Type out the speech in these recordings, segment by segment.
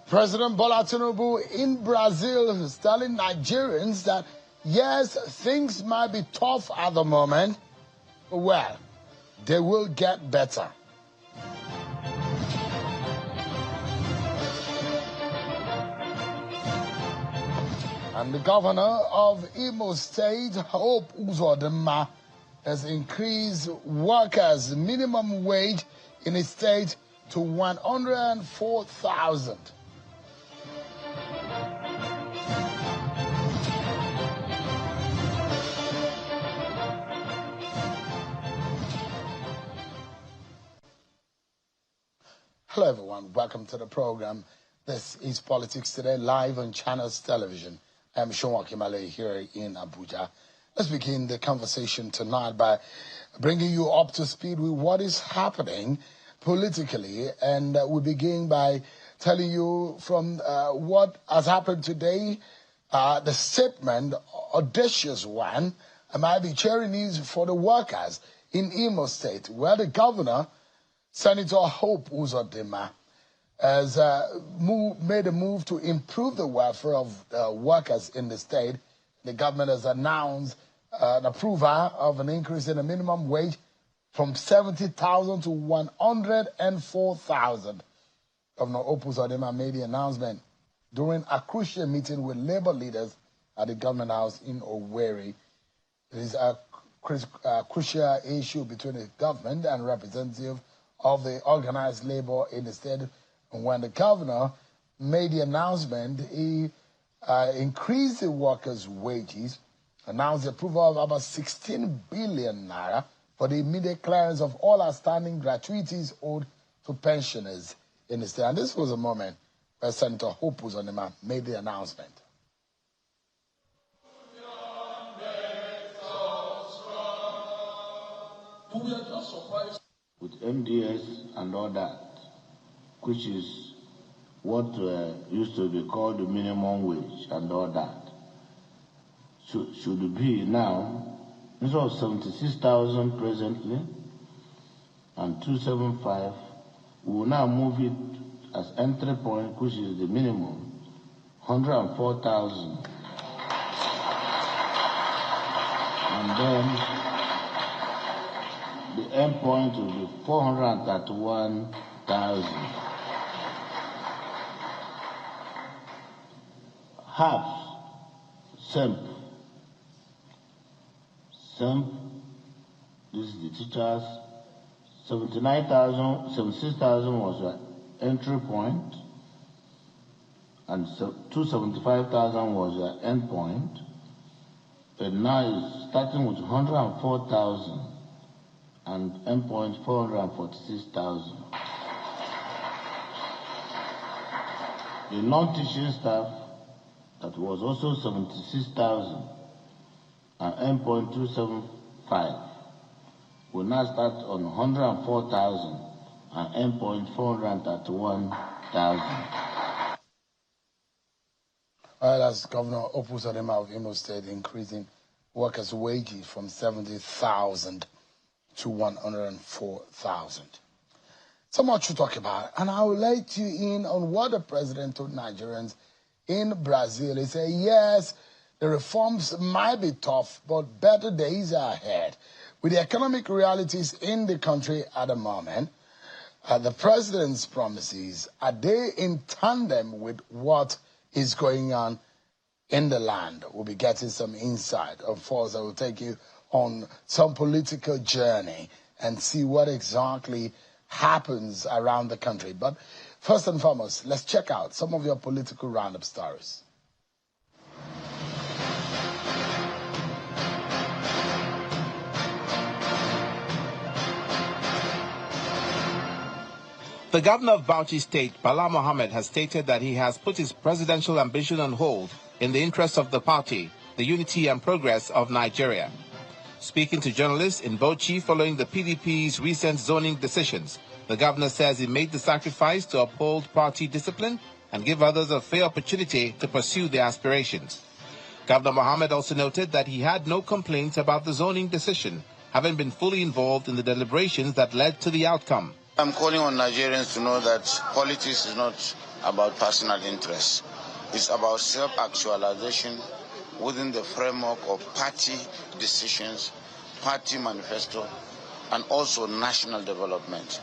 President Bola Tinubu in Brazil is telling Nigerians that, yes, things might be tough at the moment, but well, they will get better. And the governor of Imo State, Hope Uzodinma, has increased workers' minimum wage in his state to 104,000. Hello everyone, welcome to the program. This is Politics Today, live on Channels Television. I'm Shonwa Kimale here in Abuja. Let's begin the conversation tonight by bringing you up to speed with what is happening politically. And we begin by telling you from what has happened today, the statement, audacious one, might be cheering news for the workers in Imo State, where the governor, Senator Hope Uzodinma, has made a move to improve the welfare of workers in the state. The government has announced an approval of an increase in the minimum wage from 70,000 to 104,000. Governor Hope Uzodinma made the announcement during a crucial meeting with labor leaders at the government house in Owerri. It is a crucial issue between the government and representatives of the organized labor in the state. And when the governor made the announcement, he increased the workers' wages, announced the approval of about 16 billion naira for the immediate clearance of all outstanding gratuities owed to pensioners in the state. And this was a moment where Senator Hope Uzodinma made the announcement. We are just surprised with MDS and all that, which is what used to be called the minimum wage and all that. Should it be now, instead of 76,000 presently and 275, we will now move it as entry point, which is the minimum, 104,000. And then the end point will be 431,000. Half, SEMP, this is the teachers, 76,000 was the entry point, and 275,000 was the end point, and now it's starting with 104,000. and endpoint 446,000. The non-teaching staff, that was also 76,000 and endpoint 275, will now start on 104,000 and endpoint 431,000. That's Governor Hope Uzodinma of Imo State increasing workers' wages from 70,000 to 104,000. So much to talk about, and I will let you in on what the president told Nigerians in Brazil. He said, yes, the reforms might be tough, but better days are ahead. With the economic realities in the country at the moment, the president's promises, are they in tandem with what is going on in the land? We'll be getting some insight. Of course, I will take you on some political journey and see what exactly happens around the country. But first and foremost, let's check out some of your political roundup stories. The governor of Bauchi State, Bala Mohammed, has stated that he has put his presidential ambition on hold in the interest of the party, the unity and progress of Nigeria. Speaking to journalists in Bauchi following the PDP's recent zoning decisions, the governor says he made the sacrifice to uphold party discipline and give others a fair opportunity to pursue their aspirations. Governor Mohammed also noted that he had no complaints about the zoning decision, having been fully involved in the deliberations that led to the outcome. I'm calling on Nigerians to know that politics is not about personal interests. It's about self-actualization within the framework of party decisions, party manifesto, and also national development.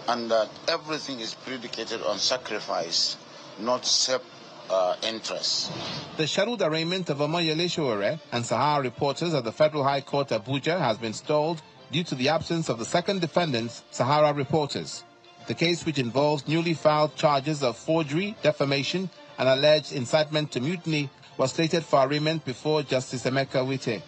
And that everything is predicated on sacrifice, not self-interest. The scheduled arraignment of Omoyele Sowore and Sahara reporters at the Federal High Court Abuja has been stalled due to the absence of the second defendants, Sahara reporters. The case, which involves newly filed charges of forgery, defamation, and alleged incitement to mutiny, was slated for arraignment before Justice Emeka Wite.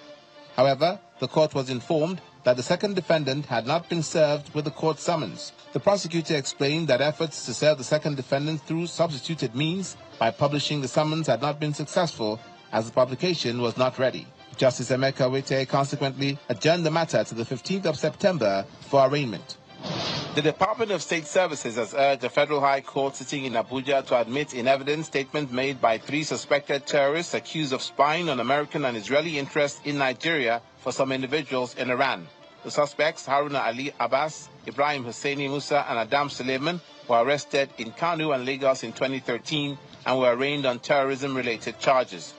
However, the court was informed that the second defendant had not been served with the court summons. The prosecutor explained that efforts to serve the second defendant through substituted means by publishing the summons had not been successful, as the publication was not ready. Justice Emeka Wite consequently adjourned the matter to the 15th of September for arraignment. The Department of State Services has urged the Federal High Court sitting in Abuja to admit in evidence statements made by 3 suspected terrorists accused of spying on American and Israeli interests in Nigeria for some individuals in Iran. The suspects, Haruna Ali Abbas, Ibrahim Husseini Musa, and Adam Suleiman, were arrested in Kano and Lagos in 2013 and were arraigned on terrorism-related charges.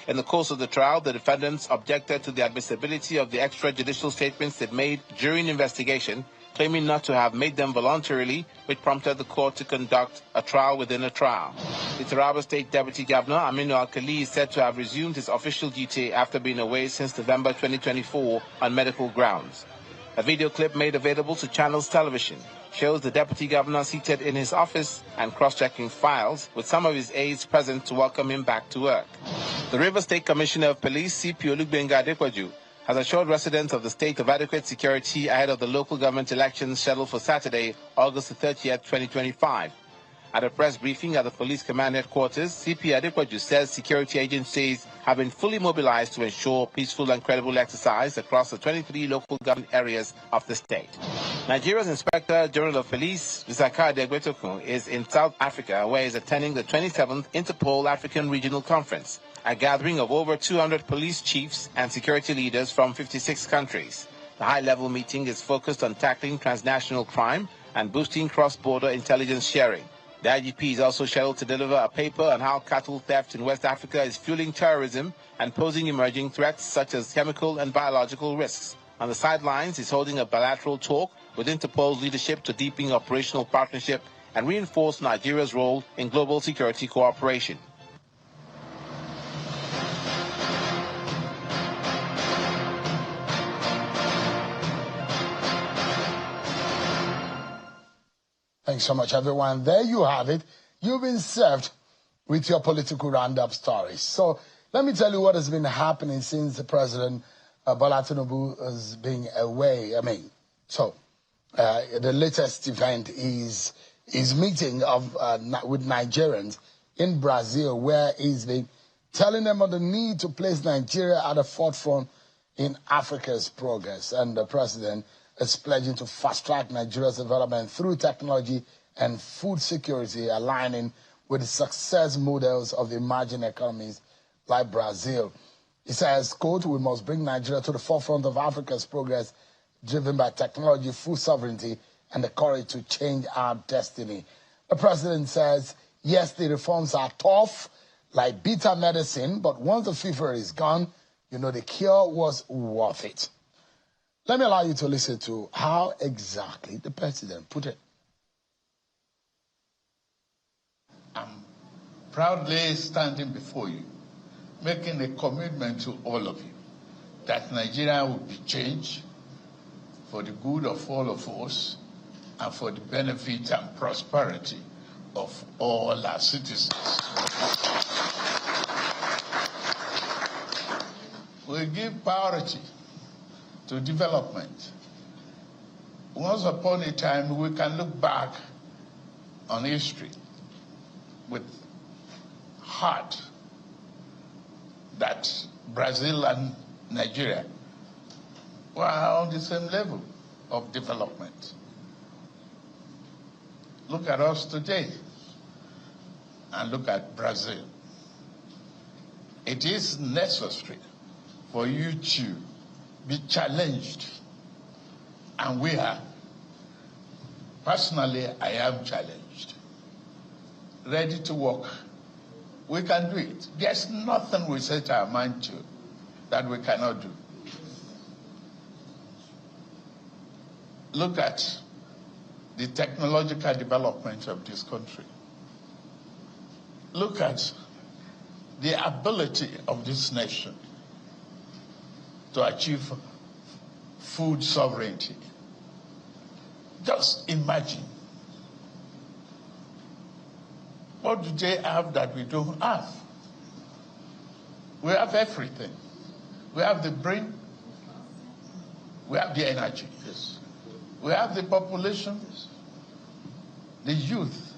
In the course of the trial, the defendants objected to the admissibility of the extrajudicial statements they made during investigation, claiming not to have made them voluntarily, which prompted the court to conduct a trial within a trial. The Taraba State Deputy Governor, Aminu Alkali, is said to have resumed his official duty after being away since November 2024 on medical grounds. A video clip made available to Channels Television shows the Deputy Governor seated in his office and cross-checking files, with some of his aides present to welcome him back to work. The River State Commissioner of Police, CP Olugbenga Adekwaju, has assured residents of the state of adequate security ahead of the local government elections scheduled for Saturday, August 30th, 2025. At a press briefing at the police command headquarters, CP Adekwaju says security agencies have been fully mobilized to ensure peaceful and credible exercise across the 23 local government areas of the state. Nigeria's Inspector General of Police, Zaka Degwetokun, is in South Africa, where he is attending the 27th Interpol African Regional Conference, a gathering of over 200 police chiefs and security leaders from 56 countries. The high-level meeting is focused on tackling transnational crime and boosting cross-border intelligence sharing. The IGP is also scheduled to deliver a paper on how cattle theft in West Africa is fueling terrorism and posing emerging threats such as chemical and biological risks. On the sidelines, he's holding a bilateral talk with Interpol's leadership to deepen operational partnership and reinforce Nigeria's role in global security cooperation. Thanks so much, everyone. There you have it. You've been served with your political roundup stories. So let me tell you what has been happening since the President Bola Tinubu has been away. The latest event is his meeting with Nigerians in Brazil, where he's been telling them of the need to place Nigeria at the forefront in Africa's progress. And the President is pledging to fast-track Nigeria's development through technology and food security, aligning with the success models of the emerging economies like Brazil. He says, quote, "We must bring Nigeria to the forefront of Africa's progress, driven by technology, food sovereignty, and the courage to change our destiny." The President says, yes, the reforms are tough, like bitter medicine, but once the fever is gone, the cure was worth it. Let me allow you to listen to how exactly the President put it. I'm proudly standing before you, making a commitment to all of you that Nigeria will be changed for the good of all of us and for the benefit and prosperity of all our citizens. We give priority to development. Once upon a time, we can look back on history with heart that Brazil and Nigeria were on the same level of development. Look at us today and look at Brazil. It is necessary for you to be challenged, and we are. Personally, I am challenged. ready to work, we can do it. There's nothing we set our mind to that we cannot do. Look at the technological development of this country. Look at the ability of this nation to achieve food sovereignty. Just imagine. What do they have that we don't have? We have everything. We have the brain. We have the energy. Yes. We have the population. Yes. The youth.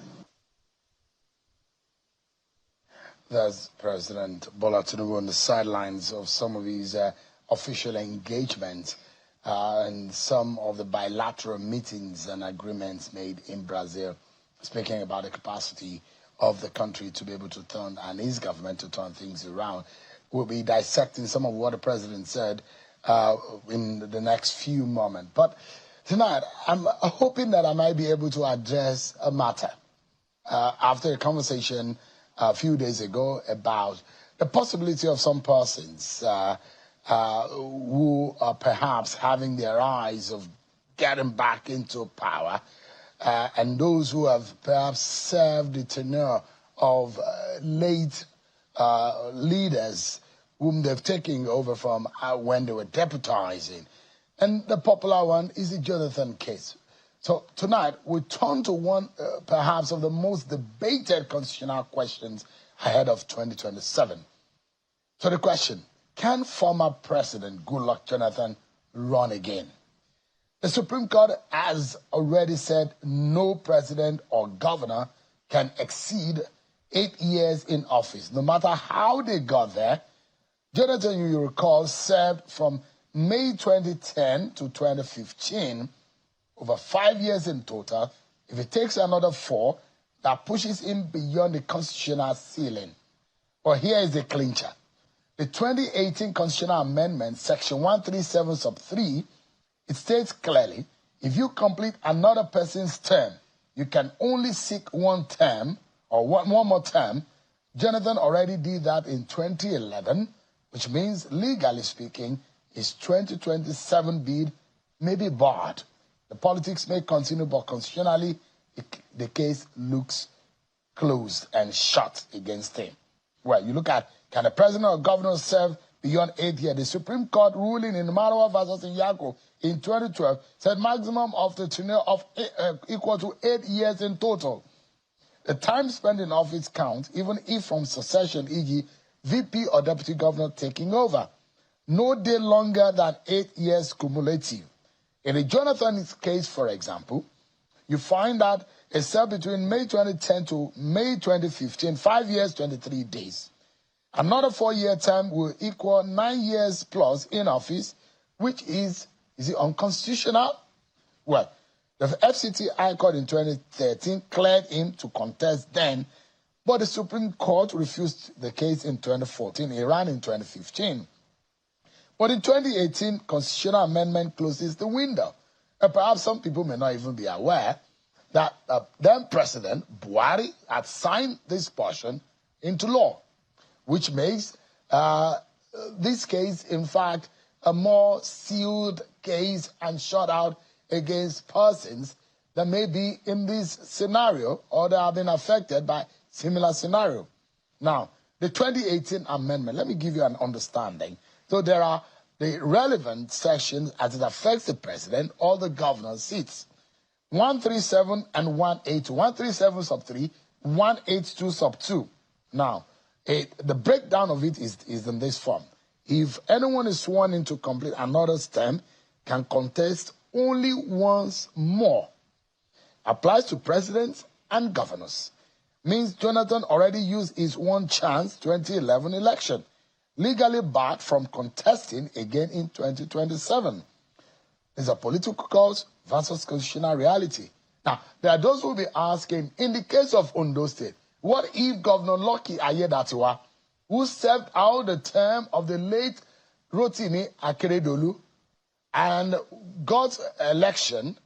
There's President Bola Tinubu on the sidelines of some of his official engagements and some of the bilateral meetings and agreements made in Brazil, speaking about the capacity of the country to be able to turn, and his government to turn things around. We'll be dissecting some of what the president said in the next few moments. But tonight, I'm hoping that I might be able to address a matter after a conversation a few days ago about the possibility of some persons who are perhaps having their eyes of getting back into power, and those who have perhaps served the tenure of late leaders whom they've taken over from when they were deputizing. And the popular one is the Jonathan case. So tonight, we turn to one perhaps of the most debated constitutional questions ahead of 2027. So the question, can former President Goodluck Jonathan run again? The Supreme Court has already said no president or governor can exceed 8 years in office. No matter how they got there, Jonathan, you recall, served from May 2010 to 2015, over 5 years in total. If it takes another 4, that pushes him beyond the constitutional ceiling. But here is the clincher. The 2018 Constitutional Amendment, Section 137 sub 3, it states clearly, if you complete another person's term, you can only seek one term, or one more term. Jonathan already did that in 2011, which means, legally speaking, his 2027 bid may be barred. The politics may continue, but constitutionally, the case looks closed and shut against him. Well, you look at, can a president or governor serve beyond 8 years? The Supreme Court ruling in Marawa versus Nyako in 2012 said maximum of the tenure of equal to 8 years in total. The time spent in office counts, even if from succession, e.g., VP or deputy governor taking over. No day longer than 8 years cumulative. In the Jonathan case, for example, you find that it served between May 2010 to May 2015, 5 years, 23 days. Another 4-year term will equal 9 years plus in office, which is it unconstitutional? Well, the FCT High Court in 2013 cleared him to contest then, but the Supreme Court refused the case in 2014. It ran in 2015. But in 2018, Constitutional Amendment closes the window. And perhaps some people may not even be aware that then President Buhari had signed this portion into law, which makes this case, in fact, a more sealed case and shut out against persons that may be in this scenario or that have been affected by similar scenario. Now, the 2018 amendment, let me give you an understanding. So there are the relevant sections as it affects the president, all the governor seats. 137 and 182. 137 sub 3, 182 sub 2. Now, the breakdown of it is in this form. If anyone is sworn in to complete another's term, can contest only once more. Applies to presidents and governors. Means Jonathan already used his one chance 2011 election. Legally barred from contesting again in 2027. It's a political cause versus constitutional reality. Now, there are those who will be asking, in the case of Ondo State, what if Governor Lucky Ayedatiwa, who served out the term of the late Rotimi Akeredolu and got election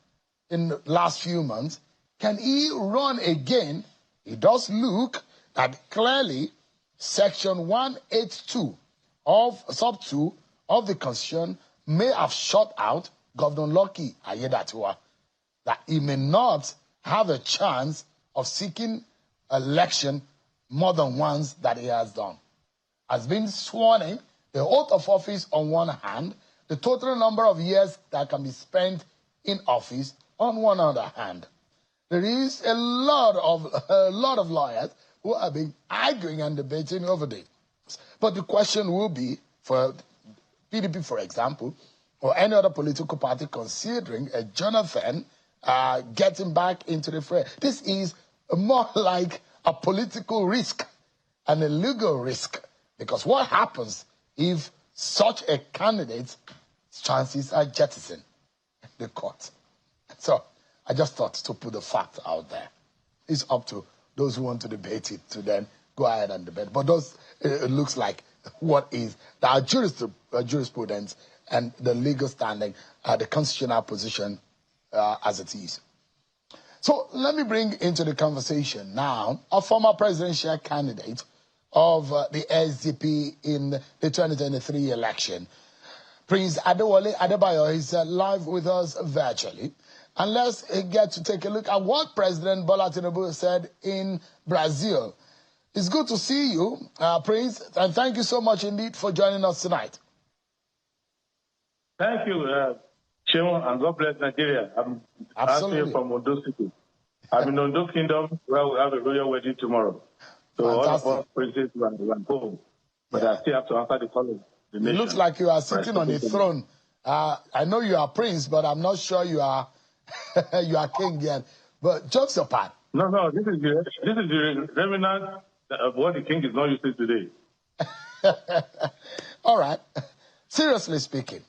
in the last few months, can he run again it does look that clearly Section 182 of sub 2 of the Constitution may have shut out Governor Lucky Aiyedatiwa, that he may not have a chance of seeking election more than once that he has done. Has been sworn in, the oath of office on one hand, the total number of years that can be spent in office on one other hand. There is a lot of lawyers who have been arguing and debating over this. But the question will be, for PDP, for example, or any other political party considering a Jonathan getting back into the fray. This is more like a political risk and a legal risk. Because what happens if such a candidate's chances are jettisoned in the court? So I just thought to put the fact out there. It's up to those who want to debate it to then go ahead and debate. But it looks like what is our jurisprudence and the legal standing, the constitutional position as it is. So let me bring into the conversation now a former presidential candidate of the SDP in the 2023 election. Prince Adewale Adebayo is live with us virtually. And let's get to take a look at what President Bola Tinubu said in Brazil. It's good to see you, Prince, and thank you so much indeed for joining us tonight. Thank you, Chairman, and God bless Nigeria. I'm asking from Ondo City. I'm in Ondo Kingdom, where we have a royal wedding tomorrow. So Fantastic. all of us princes went home, but I still have to answer the call of the nation. It looks like you are sitting on a throne. I know you are prince, but I'm not sure you are you are king yet. But jokes apart. No, this is the remnant of what the king is not using today. All right. Seriously speaking,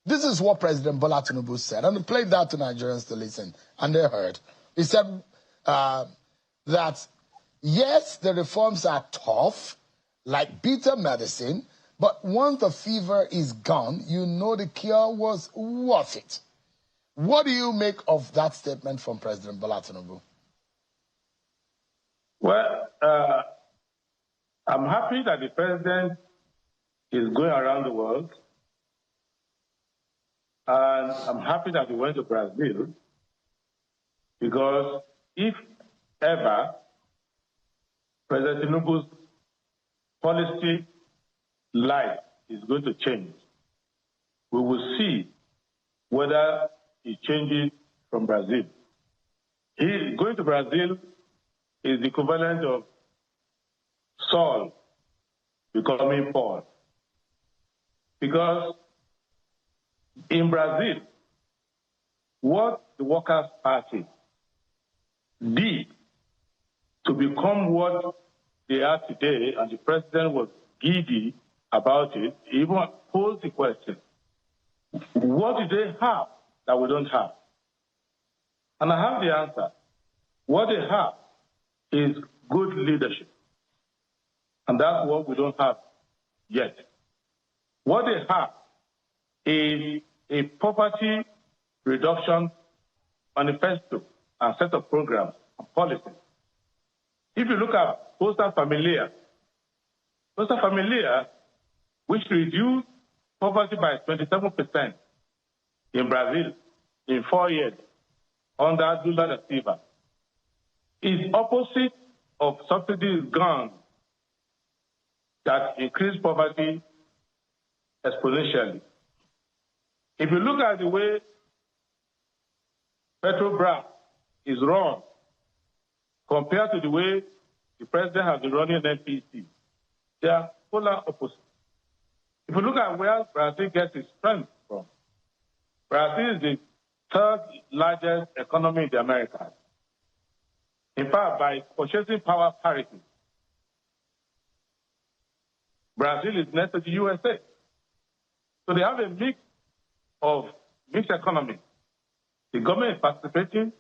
this is what President Bola Tinubu said, and he played that to Nigerians to listen, and they heard. He said that, yes, the reforms are tough, like bitter medicine, but once the fever is gone, you know the cure was worth it. What do you make of that statement from President Bola Tinubu? Well, I'm happy that the president is going around the world, and I'm happy that he went to Brazil, because if ever President Tinubu's policy life is going to change, we will see whether he changes from Brazil. Going to Brazil is the equivalent of Saul becoming Paul. Because in Brazil, what the Workers' Party did to become what they are today, and the president was giddy about it, he even posed the question, what do they have that we don't have? And I have the answer. What they have is good leadership. And that's what we don't have yet. What they have is a poverty reduction manifesto and set of programs and policies. If you look at Bolsa Familia, which reduced poverty by 27% in Brazil in 4 years under Lula da Silva, is opposite of subsidies gone that increase poverty exponentially. If you look at the way Petrobras is run compared to the way the president has been running NPC, they are polar opposites. If you look at where Brazil gets its strength from, Brazil is the third largest economy in the Americas. In fact, by purchasing power parity, Brazil is next to the USA. So they have a mixed economy. The government is participating,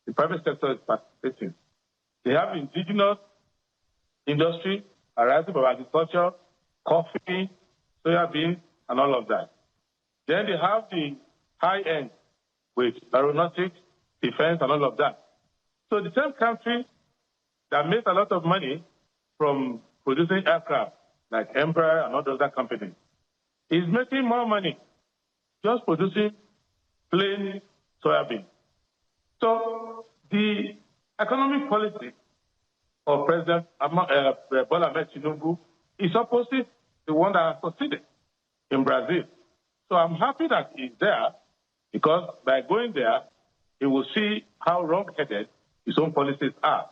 the private sector is participating. They have indigenous industry arising from agriculture, coffee, soya beans, and all of that. Then they have the high end with aeronautics, defense, and all of that. So the same country that makes a lot of money from producing aircraft, like Embraer and other companies, is making more money just producing plain soybean. So the economic policy of President Bola Ahmed Tinubu is opposite the one that has succeeded in Brazil. So I'm happy that he's there, because by going there, he will see how wrong-headed his own policies are.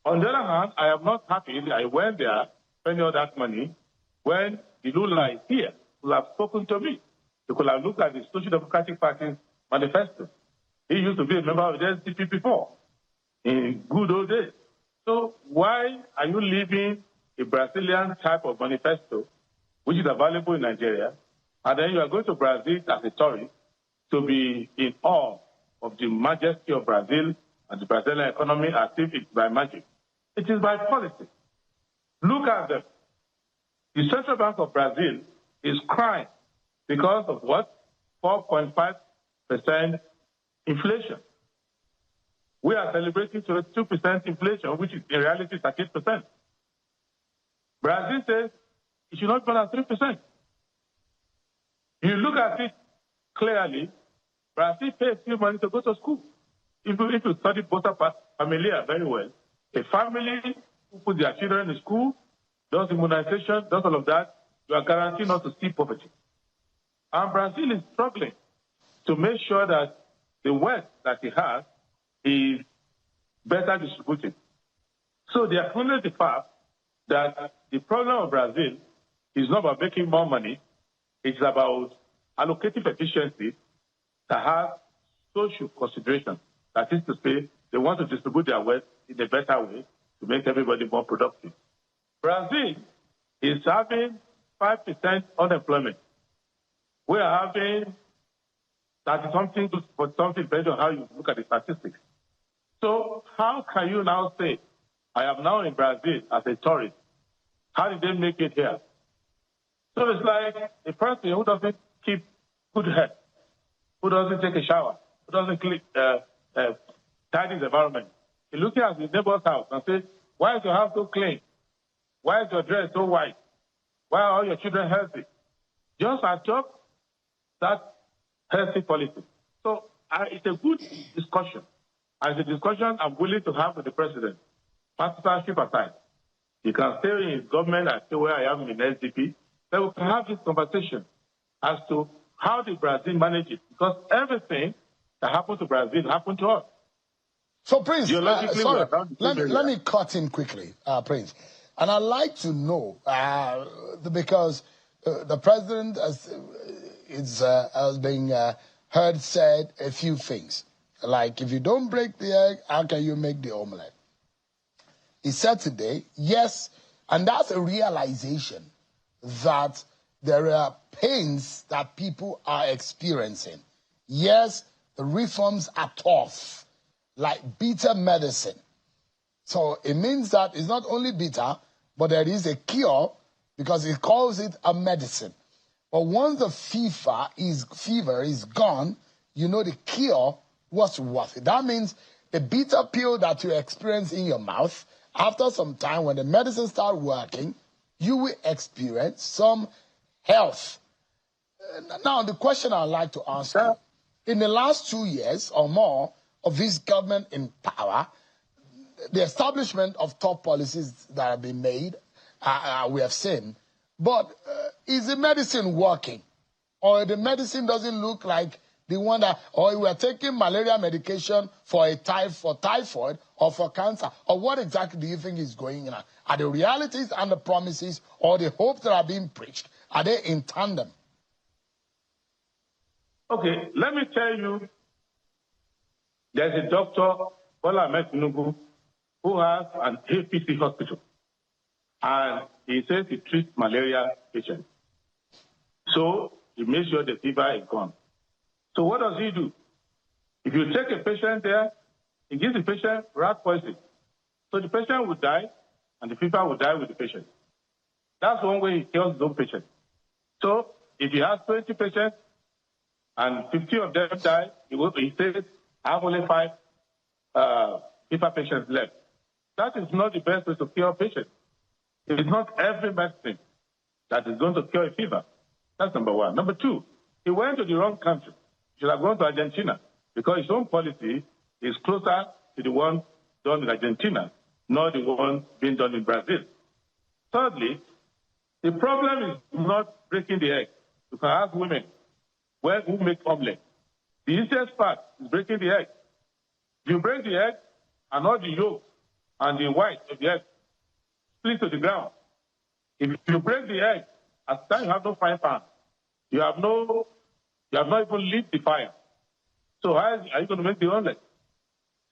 On the other hand, I am not happy that I went there, spending all that money, when the Lula is here, who have spoken to me. He could have looked at the Social Democratic Party's manifesto. He used to be a member of the SDP before, in good old days. So why are you leaving a Brazilian type of manifesto, which is available in Nigeria, and then you are going to Brazil as a tourist to be in awe of the majesty of Brazil and the Brazilian economy as if it's by magic? It is by policy. Look at them. The Central Bank of Brazil is crying because of what? 4.5% inflation. We are celebrating 2% inflation, which is in reality 38%. Brazil says it should not be more than 3%. You look at it clearly, Brazil pays you money to go to school. If you study Bolsa Familia very well, a family who puts their children in school, does immunization, does all of that, you are guaranteed not to see poverty. And Brazil is struggling to make sure that the wealth that it has is better distributed. So they acknowledge the fact that the problem of Brazil is not about making more money, it's about allocative efficiency that has social consideration. That is to say, they want to distribute their wealth in a better way to make everybody more productive. Brazil is having 5% unemployment. We are having 30-something to 40-something, depending on how you look at the statistics. So how can you now say, I am now in Brazil as a tourist? How did they make it here? So it's like a person who doesn't keep good health, who doesn't take a shower, who doesn't tidy the environment. He looks at his neighbor's house and says, why is your house so clean? Why is your dress so white? Why are all your children healthy? Just adopt that healthy policy. So it's a good discussion. And it's a discussion I'm willing to have with the president. Partisanship aside. He can stay in his government and stay where I am in SDP. Then we can have this conversation as to how did Brazil manage it. Because everything that happened to Brazil happened to us. So, Prince, sorry, let me cut in quickly, Prince. And I'd like to know, because the president has been heard said a few things. Like, if you don't break the egg, how can you make the omelette? He said today, yes, and that's a realization that there are pains that people are experiencing. Yes, the reforms are tough, like bitter medicine. So it means that it's not only bitter, but there is a cure because it calls it a medicine. But once the fever is gone, you know the cure was worth it. That means the bitter pill that you experience in your mouth, after some time when the medicine starts working, you will experience some health. Now, the question I'd like to ask you, in the last 2 years or more of this government in power, the establishment of top policies that have been made, we have seen, but is the medicine working? Or the medicine doesn't look like the one that, or we are taking malaria medication for typhoid or for cancer? Or what exactly do you think is going on? Are the realities and the promises or the hopes that are being preached, are they in tandem? Okay, let me tell you, there's a doctor, Bola Ahmed Tinubu, who has an APC hospital. And he says he treats malaria patients. So he makes sure the fever is gone. So what does he do? If you take a patient there, he gives the patient rat poison. So the patient will die, and the fever will die with the patient. That's one way he kills his own patient. So if he has 20 patients, and 50 of them die, he says, I have only 5 fever patients left. That is not the best way to cure a patient. It is not every medicine that is going to cure a fever. That's number one. Number two, he went to the wrong country. He should have gone to Argentina because his own policy is closer to the one done in Argentina, not the one being done in Brazil. Thirdly, the problem is not breaking the egg. You can ask women who make omelette. The easiest part is breaking the egg. You break the egg, and all the yolk and the white of the egg split to the ground. If you break the egg, at the time you have no fire pan. You have not even lit the fire. So how are you going to make the omelette?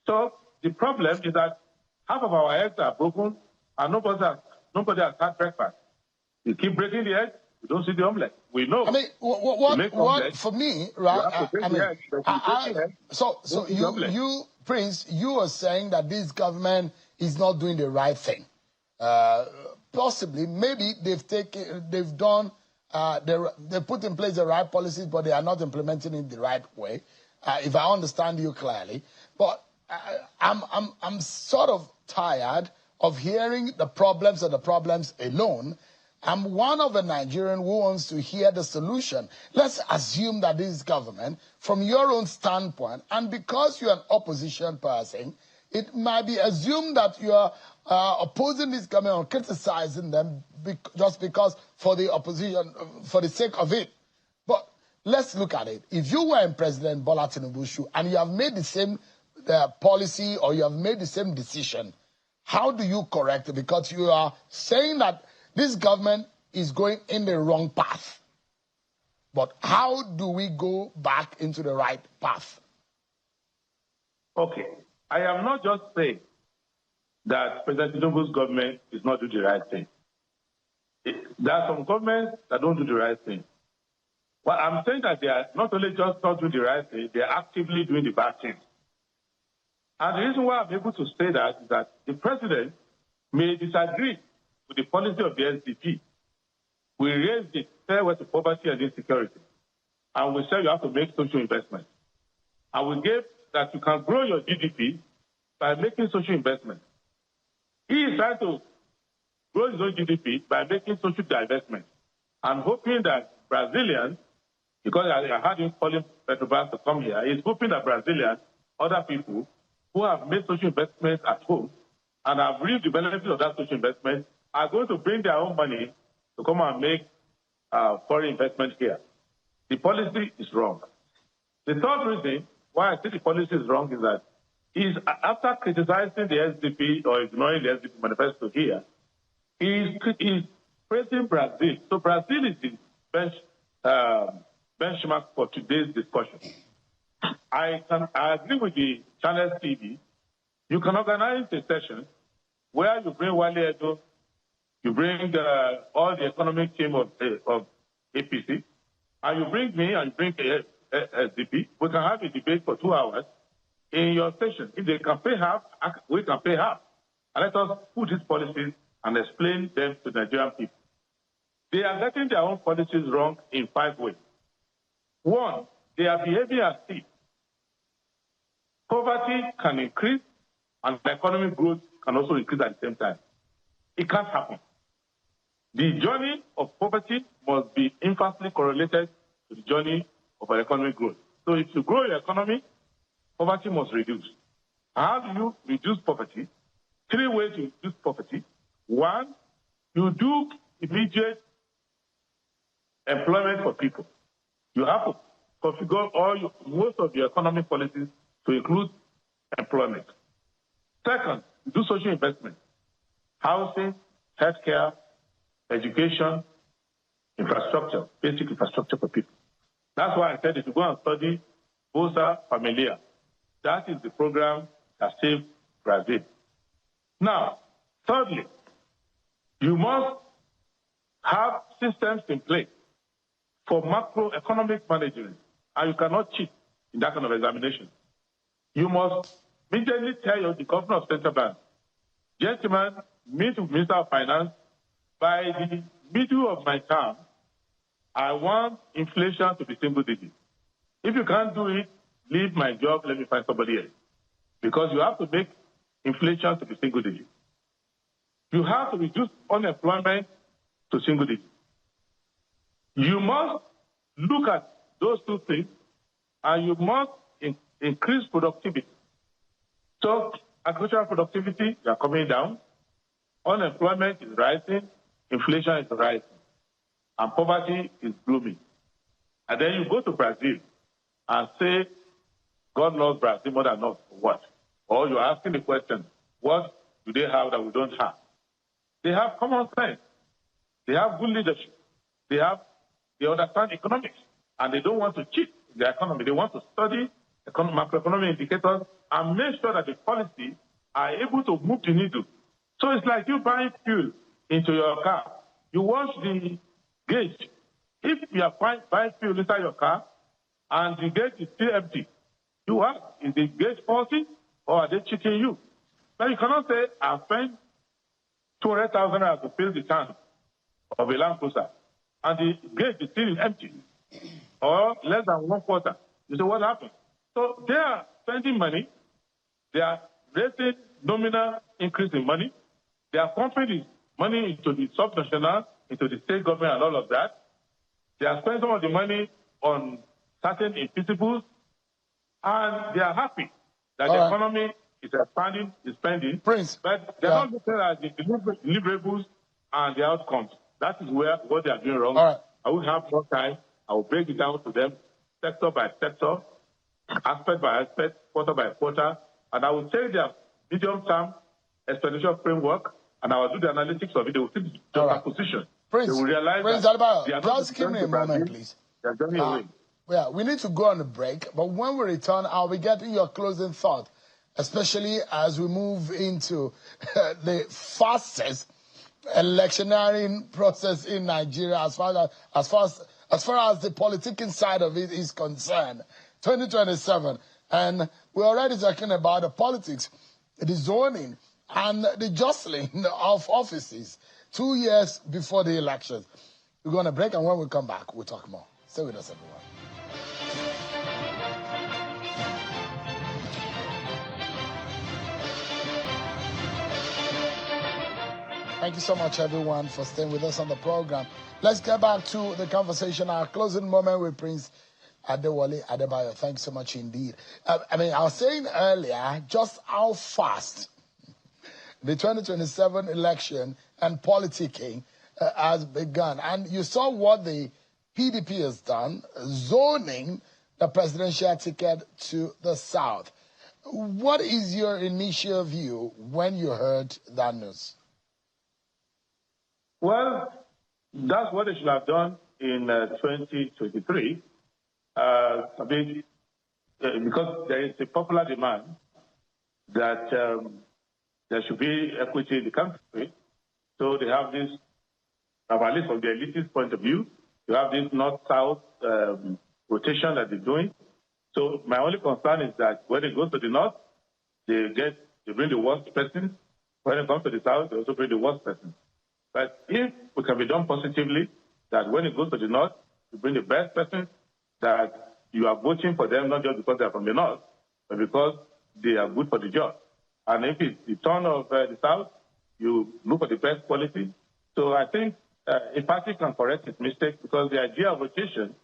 So the problem is that half of our eggs are broken, and nobody has had breakfast. You keep breaking the egg, you don't see the omelette. We know. I mean, what for me, right? So you, Prince, you are saying that this government is not doing the right thing. Possibly, maybe they put in place the right policies, but they are not implementing it the right way. If I understand you clearly, but I'm sort of tired of hearing the problems alone. I'm one of a Nigerian who wants to hear the solution. Let's assume that this government, from your own standpoint, and because you're an opposition person, it might be assumed that you're opposing this government or criticizing them just because for the opposition, for the sake of it. But let's look at it. If you were in President Bola Tinubu's shoe and you have made the same policy or you have made the same decision, how do you correct it? Because you are saying that this government is going in the wrong path. But how do we go back into the right path? Okay. I am not just saying that President Tinubu's government is not doing the right thing. There are some governments that don't do the right thing. But I'm saying that they are not only just not doing the right thing, they are actively doing the bad thing. And the reason why I'm able to say that is that the president may disagree with the policy of the SDP. We raised the fairway to poverty and insecurity. And we said you have to make social investment. And we gave that you can grow your GDP by making social investment. He is trying to grow his own GDP by making social divestment and hoping that Brazilians, because I heard him calling Petrobras to come here, he's hoping that Brazilians, other people who have made social investment at home and have reaped the benefits of that social investment are going to bring their own money to come and make foreign investment here. The policy is wrong. The third reason why I think the policy is wrong is that after criticizing the SDP or ignoring the SDP manifesto here, he's praising Brazil. So Brazil is the benchmark for today's discussion. I agree with the Channel TV. You can organize a session where you bring Wale Edo, you bring all the economic team of APC, and you bring me and you bring SDP. We can have a debate for 2 hours in your session. If they can pay half, we can pay half. And let us put these policies and explain them to Nigerian people. They are getting their own policies wrong in 5 ways. One, they are behaving as if poverty can increase and economic growth can also increase at the same time. It can't happen. The journey of poverty must be inversely correlated to the journey of economic growth. So if you grow your economy, poverty must reduce. How do you reduce poverty? 3 ways to reduce poverty. One, you do immediate employment for people. You have to configure most of your economic policies to include employment. Second, you do social investment. Housing, healthcare, education, infrastructure, basic infrastructure for people. That's why I said if you go and study Bolsa Familia, that is the program that saved Brazil. Now, thirdly, you must have systems in place for macroeconomic management, and you cannot cheat in that kind of examination. You must immediately tell the governor of central bank, gentlemen, meet with Minister of Finance. By the middle of my term, I want inflation to be single digit. If you can't do it, leave my job, let me find somebody else. Because you have to make inflation to be single digit. You have to reduce unemployment to single digit. You must look at those two things, and you must increase productivity. So agricultural productivity is coming down, unemployment is rising, inflation is rising, and poverty is blooming. And then you go to Brazil and say, God loves Brazil more than us, for what? Or you're asking the question, what do they have that we don't have? They have common sense. They have good leadership. They understand economics, and they don't want to cheat the economy. They want to study macroeconomic indicators and make sure that the policies are able to move the needle. So it's like you buying fuel into your car. You watch the gauge. If you are buying fuel inside your car and the gauge is still empty, you ask, is the gauge faulty or are they cheating you? Now you cannot say, I spent 200,000 to fill the tank of a Land Cruiser, and the gauge is still empty, or less than 1/4. You say, what happened? So they are spending money. They are raising nominal increase in money. They are pumping the money into the subnational, into the state government and all of that. They are spending some of the money on certain principles, and they are happy that the economy is expanding, is spending. Prince, but they're not looking at the deliverables and the outcomes. That is what they are doing wrong. I will have more time. I will break it down to them, sector by sector, aspect by aspect, quarter by quarter, and I will take their medium-term expenditure framework, and I will do the analytics of it. They will see the position. Prince, they will realize Prince that just give me a moment, please. Yeah, we need to go on a break, but when we return, I'll be getting your closing thought, especially as we move into the fastest electioneering process in Nigeria as far as the politicking side of it is concerned. 2027, and we're already talking about the politics, the zoning, and the jostling of offices 2 years before the elections. We're going to break, and when we come back, we'll talk more. Stay with us, everyone. Thank you so much, everyone, for staying with us on the program. Let's get back to the conversation, our closing moment with Prince Adewale Adebayo. Thanks so much indeed. I was saying earlier just how fast the 2027 election and politicking has begun. And you saw what the PDP has done, zoning the presidential ticket to the South. What is your initial view when you heard that news? Well, that's what they should have done in 2023. Because there is a popular demand that there should be equity in the country. So they have this, at least from the elitist point of view, you have this north-south rotation that they're doing. So my only concern is that when it goes to the north, they bring the worst person. When it comes to the south, they also bring the worst person. But if it can be done positively, that when it goes to the north, you bring the best person, that you are voting for them not just because they are from the north, but because they are good for the job. And if it's the turn of the south, you look for the best quality. So I think a party can correct its mistake, because the idea of rotation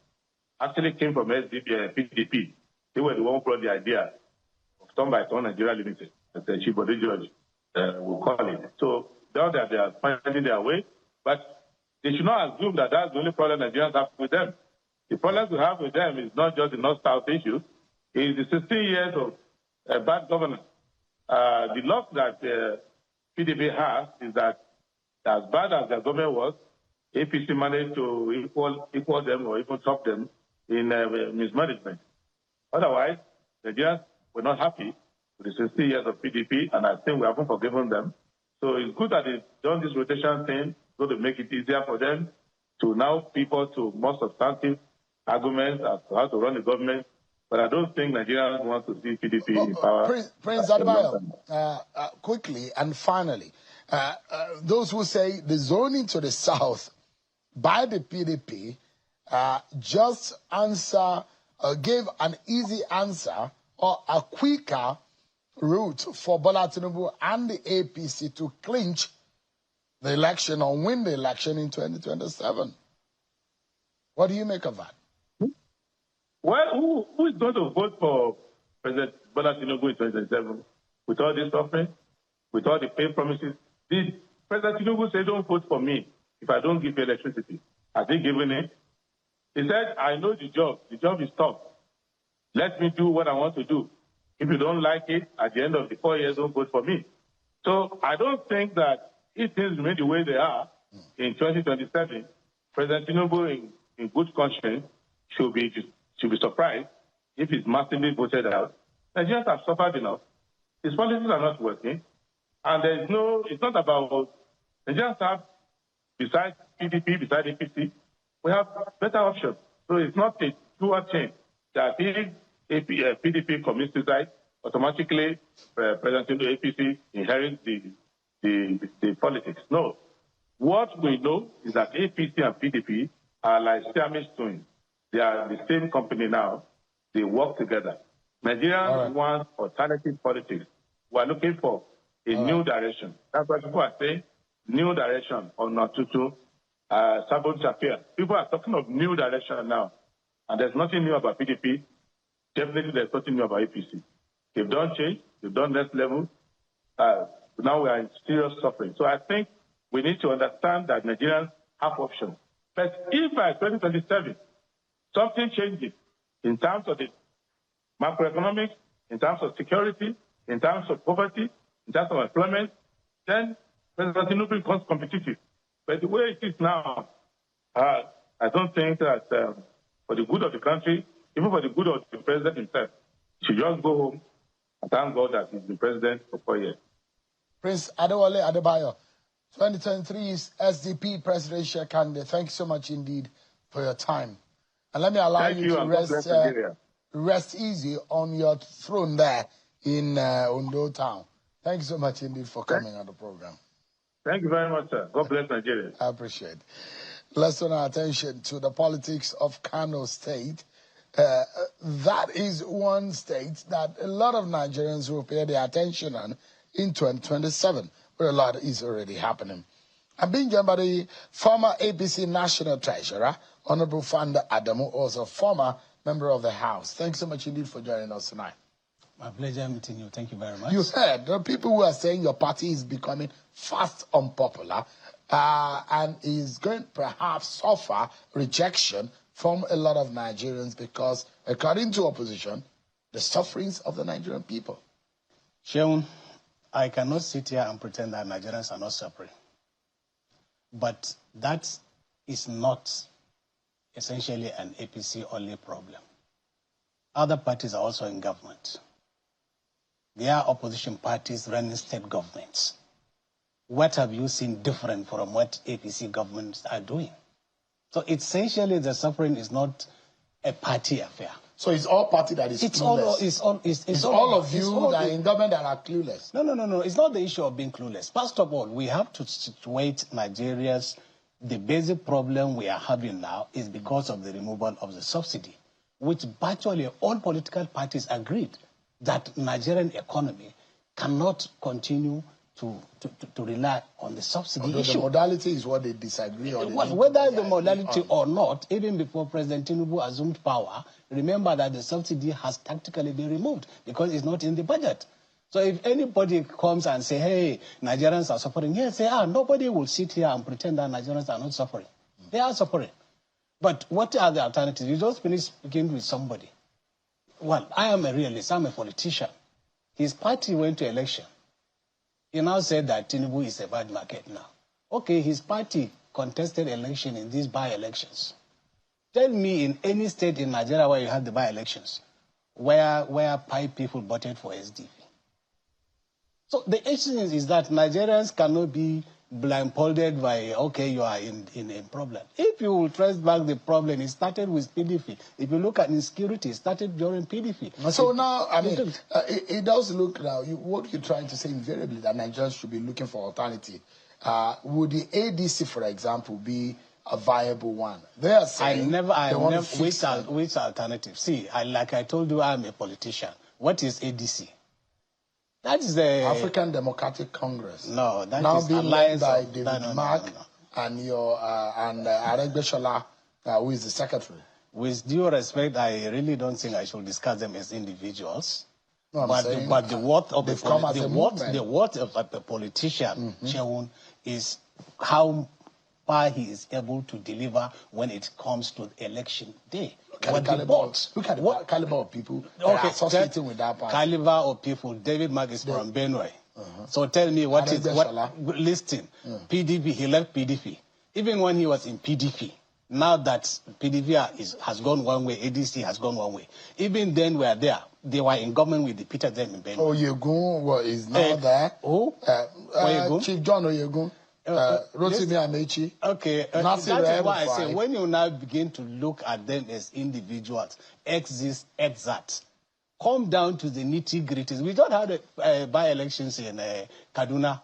actually came from PDP. They were the one who brought the idea of turn by turn Nigeria Limited, as the Chief Body Judge will call it. So now that they are finding their way, but they should not assume that that's the only problem Nigerians have with them. The problem we have with them is not just the North-South issue, it's the 16 years of bad governance. The luck that PDP has is that as bad as their government was, APC managed to equal them or even top them in mismanagement. Otherwise, Nigerians were not happy with the 16 years of PDP, and I think we haven't forgiven them. So it's good that they've done this rotation thing, so to make it easier for them to now people to more substantive arguments as to how to run the government. But I don't think Nigerians want to see PDP in power. Prince Adebayo, quickly and finally, those who say the zoning to the south by the PDP just gave an easy answer or a quicker route for Bola Tinubu and the APC to clinch the election or win the election in 2027. What do you make of that? Well, who is going to vote for President Bola Tinubu in 2027 with all this suffering, with all the paid promises? Did President Tinubu say, don't vote for me if I don't give you electricity? Has he given it? He said, I know the job. The job is tough. Let me do what I want to do. If you don't like it, at the end of the 4 years, don't vote for me. So I don't think that if things remain the way they are in 2027, President Tinubu, in good conscience, should be surprised if he's massively voted out. Nigerians have suffered enough. His policies are not working. And it's not about, Nigerians have, besides PDP, besides APC, we have better options. So it's not a dual change that if PDP commits suicide, automatically President Tinubu APC inherits the politics. No. What we know is that APC and PDP are like Siamese twins. They are the same company now. They work together. Nigerians want alternative politics. We are looking for a new direction. That's why people are saying new direction or Natutu, Sabon Shafir. People are talking of new direction now. And there's nothing new about PDP. Definitely there's nothing new about APC. They've done change. They've done next level. Now we are in serious suffering. So I think we need to understand that Nigerians have options. But if by 2027, something changes in terms of the macroeconomics, in terms of security, in terms of poverty, in terms of employment, then President Tinubu becomes competitive. But the way it is now, I don't think that for the good of the country, even for the good of the president himself, he should just go home and thank God that he's been president for 4 years. Prince Adewale Adebayo, 2023's SDP presidential candidate. Thank you so much indeed for your time. And let me allow you to rest easy on your throne there in Ondo town. Thank you so much indeed for coming on the program. Thank you very much, sir. God bless Nigeria. I appreciate it. Let's turn our attention to the politics of Kano State. That is one state that a lot of Nigerians will pay their attention on in 2027, where a lot is already happening. I'm being joined by the former APC National Treasurer, Honorable Fanda Adamu, also former member of the House. Thanks so much indeed for joining us tonight. My pleasure meeting you. Thank you very much. You heard there are people who are saying your party is becoming fast unpopular and is going to perhaps suffer rejection from a lot of Nigerians because, according to opposition, the sufferings of the Nigerian people. Sheun, I cannot sit here and pretend that Nigerians are not suffering. But that is not essentially an APC-only problem. Other parties are also in government. There are opposition parties running state governments. What have you seen different from what APC governments are doing? So essentially, the suffering is not a party affair. So it's all party that is clueless. It's all of you that are in government that are clueless. No. It's not the issue of being clueless. First of all, we have to situate Nigeria's. The basic problem we are having now is because of the removal of the subsidy, which virtually all political parties agreed that Nigerian economy cannot continue to rely on the subsidy issue. The modality is what they disagree on. Whether the modality or not, even before President Tinubu assumed power, remember that the subsidy has tactically been removed because it's not in the budget. So if anybody comes and say, hey, Nigerians are suffering, yes, they are. Nobody will sit here and pretend that Nigerians are not suffering. They are suffering. But what are the alternatives? You just finish speaking with somebody. Well, I am a realist. I'm a politician. His party went to election. He now said that Tinubu is a bad market now. Okay, his party contested election in these by-elections. Tell me in any state in Nigeria where you had the by-elections, where 5 people voted for SDP. So the issue is that Nigerians cannot be blindfolded by, okay, you are in a problem. If you will trace back the problem, it started with PDP. If you look at insecurity, it started during PDP. So now, I mean, it does look now, what you're trying to say invariably, that Nigerians should be looking for alternative. Would the ADC, for example, be a viable one? They are saying which alternative? See, like I told you, I'm a politician. What is ADC? That is the African Democratic Congress. No, that now is being led alliance by of David Mark and your Aregbesola, who is the secretary. With due respect, I really don't think I should discuss them as individuals. No, but the worth of the worth of a politician, Chewun, is how far he is able to deliver when it comes to election day. Look at the caliber of people that are associating with that party. Caliber of people. David Mark is from Benue. So tell me listen, PDP, he left PDP. Even when he was in PDP, now that PDP has gone one way, ADC has gone one way. Even then they were in government with the Peter Dem in Benue. Oyegun is now there. Who? Chief John Oyegun. Rotimi Amechi. Okay, that is why I say when you now begin to look at them as individuals, X this, X that, come down to the nitty-gritties. We just had by-elections in Kaduna,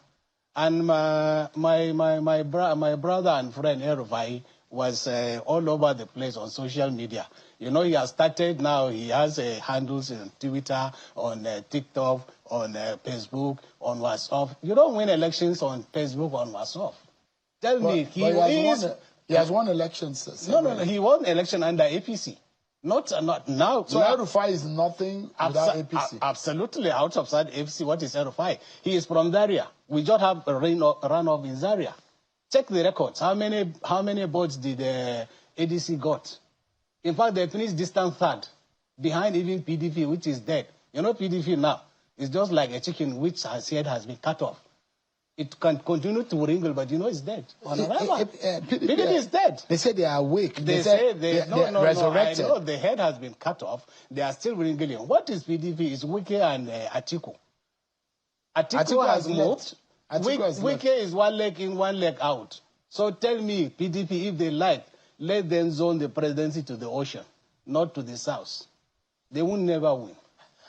and my brother and friend Erufai was all over the place on social media. You know, he has started now, he has handles on Twitter, on TikTok, on Facebook, on WhatsApp. You don't win elections on Facebook, on WhatsApp. Tell me, he has won elections. No, he won election under APC. Not now. So Erufai is nothing without APC? Absolutely, outside APC, what is Erufai? He is from Zaria. We just have a runoff in Zaria. Check the records. How many votes did ADC got? In fact, they finished distant third, behind even PDP, which is dead. You know, PDP now is just like a chicken which has been cut off. It can continue to wrinkle, but you know it's dead. PDP is dead. They say they are awake. They say they are resurrected. I know the head has been cut off. They are still wrinkling. What is PDP? It's Wike and Atiku. Atiku has moved. Wike is one leg in, one leg out. So tell me, PDP, if they like, let them zone the presidency to the ocean, not to the south. They will never win.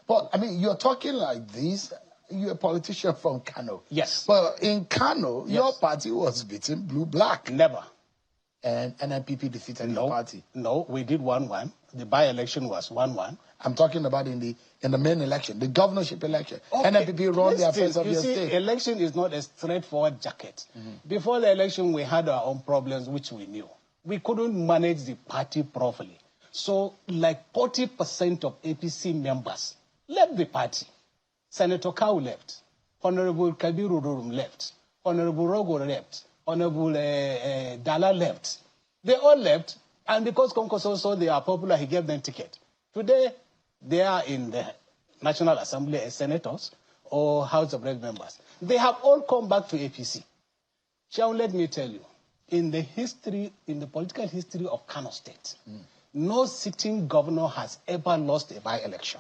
But, I mean, you're talking like this. You're a politician from Kano. Yes. But in Kano, your party was beaten blue-black. Never. And NNPP defeated your party. No, we did 1-1. The by-election was 1-1. I'm talking about in the main election, the governorship election. Okay. NNPP run the affairs of your state. Election is not a straightforward jacket. Before the election, we had our own problems, which we knew. We couldn't manage the party properly. So, like 40% of APC members left the party. Senator Kau left. Honorable Kabiru Rurum left. Honorable Rogo left. Honorable Dala left. They all left, and because Konkoso saw they are popular, he gave them ticket. Today, they are in the National Assembly as senators or House of Rep members. They have all come back to APC. Shaun, let me tell you, in the political history of Kano State, no sitting governor has ever lost a by-election,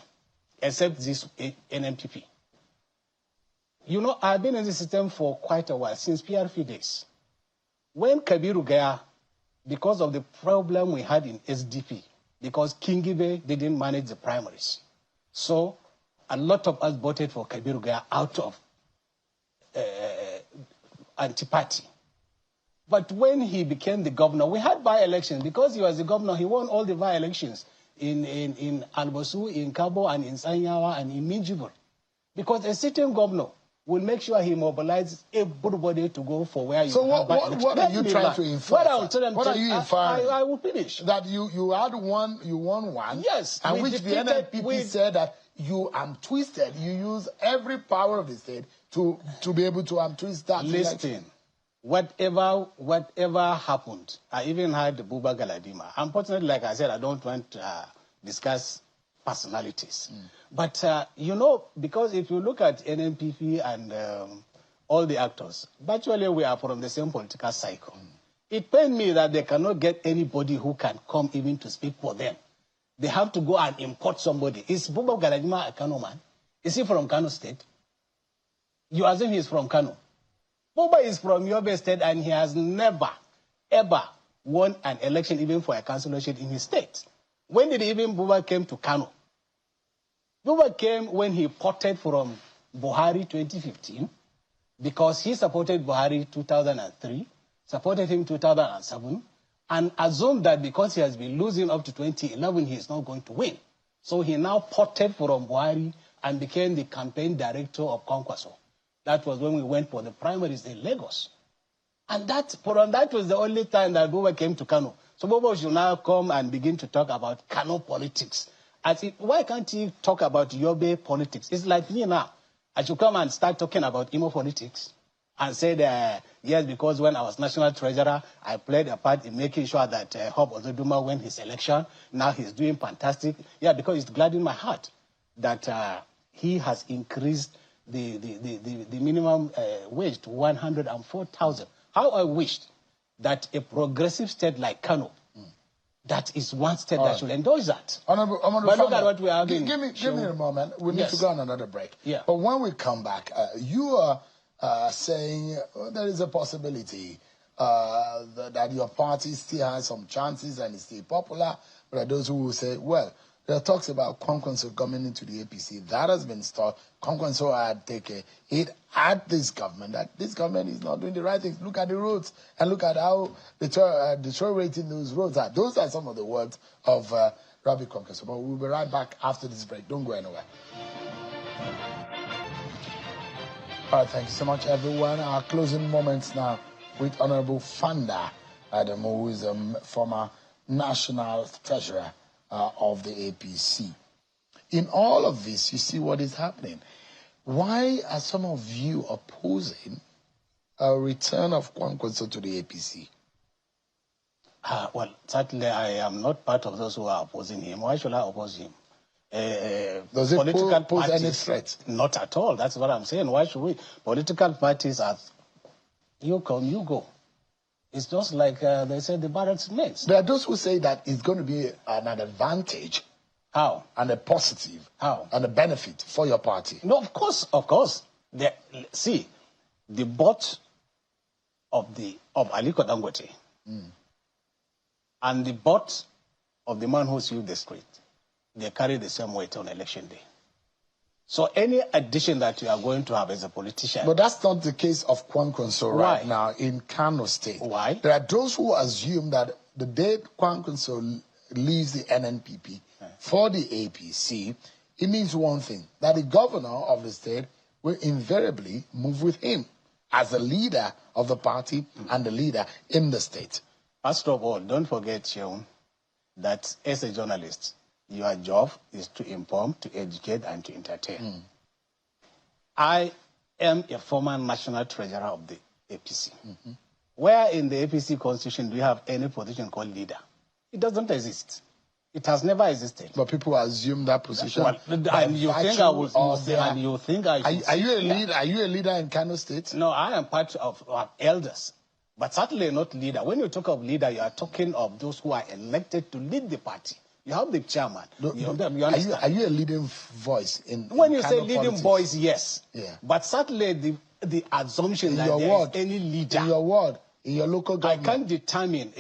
except this NNPP. You know, I've been in the system for quite a while, since PRP days. When Kabiru Gaya, because of the problem we had in SDP, because Kingibe didn't manage the primaries, so a lot of us voted for Kabiru Gaya out of anti-party. But when he became the governor, we had by-elections. Because he was the governor, he won all the by-elections in Albosu, in Kabo, and in Sanyawa, and in Minjibur. Because a sitting governor will make sure he mobilizes everybody to go for where you have by-elections. What are you trying to infer? What are you inferring? I will finish. That you won one. Yes. And which the NNPP said that you twisted. You use every power of the state to be able to twist that election. Whatever happened, I even had Buba Galadima. Unfortunately, like I said, I don't want to discuss personalities. But, you know, because if you look at NNPP and all the actors, virtually we are from the same political cycle. It pains me that they cannot get anybody who can come even to speak for them. They have to go and import somebody. Is Buba Galadima a Kano man? Is he from Kano State? You assume he's from Kano. Buba is from Yobe State, and he has never, ever won an election even for a councillorship in his state. When did even Buba came to Kano? Buba came when he ported from Buhari 2015, because he supported Buhari 2003, supported him 2007, and assumed that because he has been losing up to 2011, he is not going to win. So he now ported from Buhari and became the campaign director of Kwankwaso. That was when we went for the primaries in Lagos. And that was the only time that Boba came to Kano. So Boba should now come and begin to talk about Kano politics. Why can't he talk about Yobe politics? It's like me now. I should come and start talking about Imo politics and say that, yes, because when I was national treasurer, I played a part in making sure that Hope Ozoduma won his election. Now he's doing fantastic. Yeah, because it's gladdened my heart that he has increased the minimum wage to 104,000. How I wished that a progressive state like Kano, that is one state that should endorse that. Honorable but look at what we are doing. Give me a moment. We need to go on another break. Yeah. But when we come back, you are saying there is a possibility that your party still has some chances and is still popular. But there are those who will say, well, there are talks about Kwankwaso coming into the APC. That has been stopped. Kwankwaso had taken it at this government, that this government is not doing the right things. Look at the roads and look at how deteriorating those roads are. Those are some of the words of Rabi Kwankwaso. But we'll be right back after this break. Don't go anywhere. All right, thank you so much, everyone. Our closing moments now with Honorable Fanda Adam, who is a former national treasurer of the APC. In all of this, you see what is happening. Why are some of you opposing a return of Kwankwaso to the APC? Well, certainly I am not part of those who are opposing him. Why should I oppose him? Does it pose any threat? Not at all. That's what I'm saying. Why should we? Political parties are, you come, you go. It's just like they say the barracks mates. There are those who say that it's going to be an advantage. How? And a positive. How? And a benefit for your party. No, of course. See, the boat of Aliko Dangote and the boat of the man who sued the street, they carry the same weight on election day. So any addition that you are going to have as a politician... But that's not the case of Kwankwaso right now in Kano State. Why? There are those who assume that the day Kwankwaso leaves the NNPP for the APC, it means one thing, that the governor of the state will invariably move with him as the leader of the party and the leader in the state. First of all, don't forget, Sheon, that as a journalist, your job is to inform, to educate, and to entertain. I am a former national treasurer of the APC. Where in the APC constitution do you have any position called leader? It doesn't exist. It has never existed. But people assume that position. Well, and you think I will? And you think I should? Are you a leader? Are you a leader in Kano State? No, I am part of elders, but certainly not leader. When you talk of leader, you are talking of those who are elected to lead the party. You have the chairman. You understand? Are you a leading voice in when you Kano say leading politics? voice, yes. Yeah. But certainly the assumption in that your there ward, is any leader. In your ward, in your local government. I can't determine.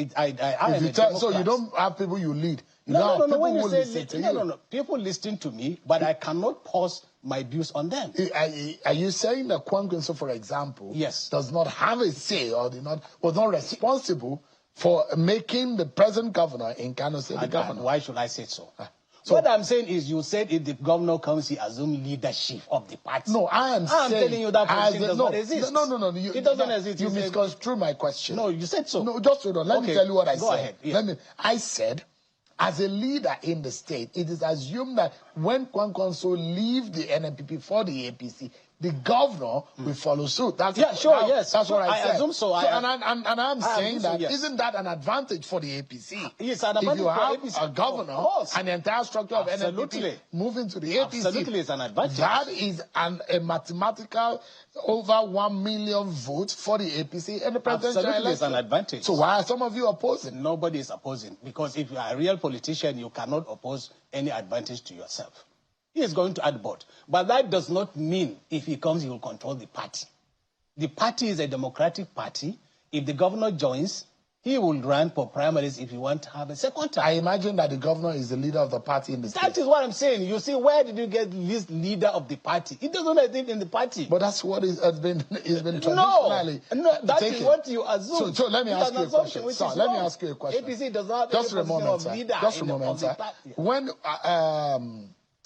So you don't have people you lead. No. When you say no. People listen to me, but I cannot pause my views on them. Are you saying that Kwankwaso, for example, yes, does not have a say or was not responsible for making the present governor in Kano State the governor? Why should I say so? What I'm saying is, you said if the governor comes, he assume leadership of the party. No, I'm telling you that position does not exist. No. It doesn't exist. You misconstrued my question. No, you said so. No, just hold on. Let me tell you what I said. Go ahead. Yeah. I said, as a leader in the state, it is assumed that when Kwankwaso leaves the NNPP for the APC, the governor will follow suit. That's yes. That's what I said. I assume so. And I'm saying that isn't that an advantage for the APC? Yes, an advantage if you have for APC, a governor and the entire structure of NNPP moving to the APC, absolutely, it's an advantage. That is a mathematical over 1 million votes for the APC and the presidential election. It's an advantage. So why are some of you opposing? Nobody is opposing, because if you are a real politician, you cannot oppose any advantage to yourself. He is going to add board. But that does not mean if he comes, he will control the party. The party is a democratic party. If the governor joins, he will run for primaries if he wants to have a second term. I imagine that the governor is the leader of the party in the state. That is what I'm saying. You see, where did you get this leader of the party? It doesn't exist in the party. But that's what has been traditionally No, that taken. Is what you assume. So let me ask you a question. Let me ask you a question. APC does not just have a moment, of leader Just a moment, sir. When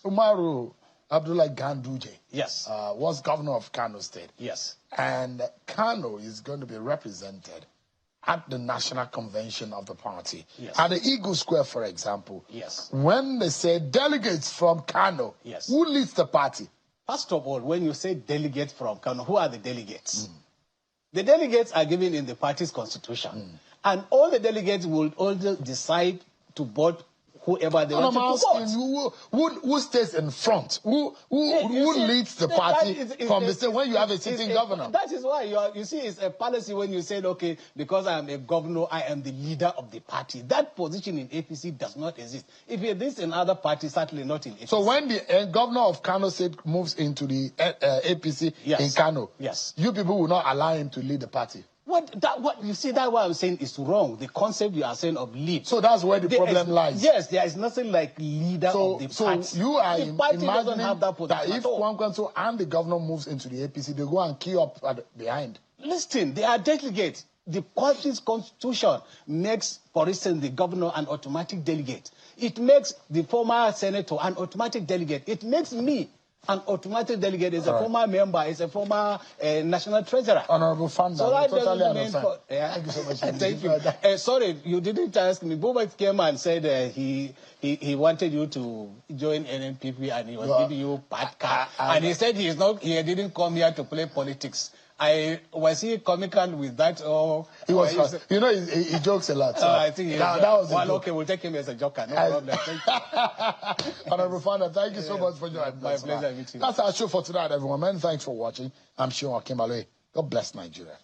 Umaru Abdullah Ganduje. Yes. Was governor of Kano State. Yes. And Kano is going to be represented at the National Convention of the party. Yes. At the Eagle Square, for example. Yes. When they say delegates from Kano, yes. Who leads the party? First of all, when you say delegates from Kano, who are the delegates? The delegates are given in the party's constitution. And all the delegates will all decide to vote whoever they want to vote. Who stays in front? Who leads the party from the state when you have a sitting governor? That is why you see it's a policy when you said, okay, because I am a governor, I am the leader of the party. That position in APC does not exist. If it is in other parties, certainly not in APC. So when the governor of Kano State moves into the APC in Kano, you people will not allow him to lead the party? What you see, that what I'm saying is wrong. The concept you are saying of lead. So that's where the problem lies. Yes, there is nothing like leader of the party. So you are imagining that if Kwankwanso and the governor moves into the APC, they go and queue up behind. Listen, they are delegates. The party's constitution makes, for instance, the governor an automatic delegate. It makes the former senator an automatic delegate. It makes me an automatic delegate, is a former member, is a former national treasurer. Honorable Fanda, so that totally understand. Thank you so much. Thank you. Sorry, you didn't ask me. Bobet came and said he wanted you to join NNPP and he was giving you bad card. And he said he didn't come here to play politics. Was he comical with that or? He was. You know, he jokes a lot. So I think that was okay, we'll take him as a joker. No problem. Thank you. Honorable Founder, thank you so much for joining us. My pleasure meeting you. That's our show for tonight, everyone. Many thanks for watching. I'm Sean Akimbale. God bless Nigeria.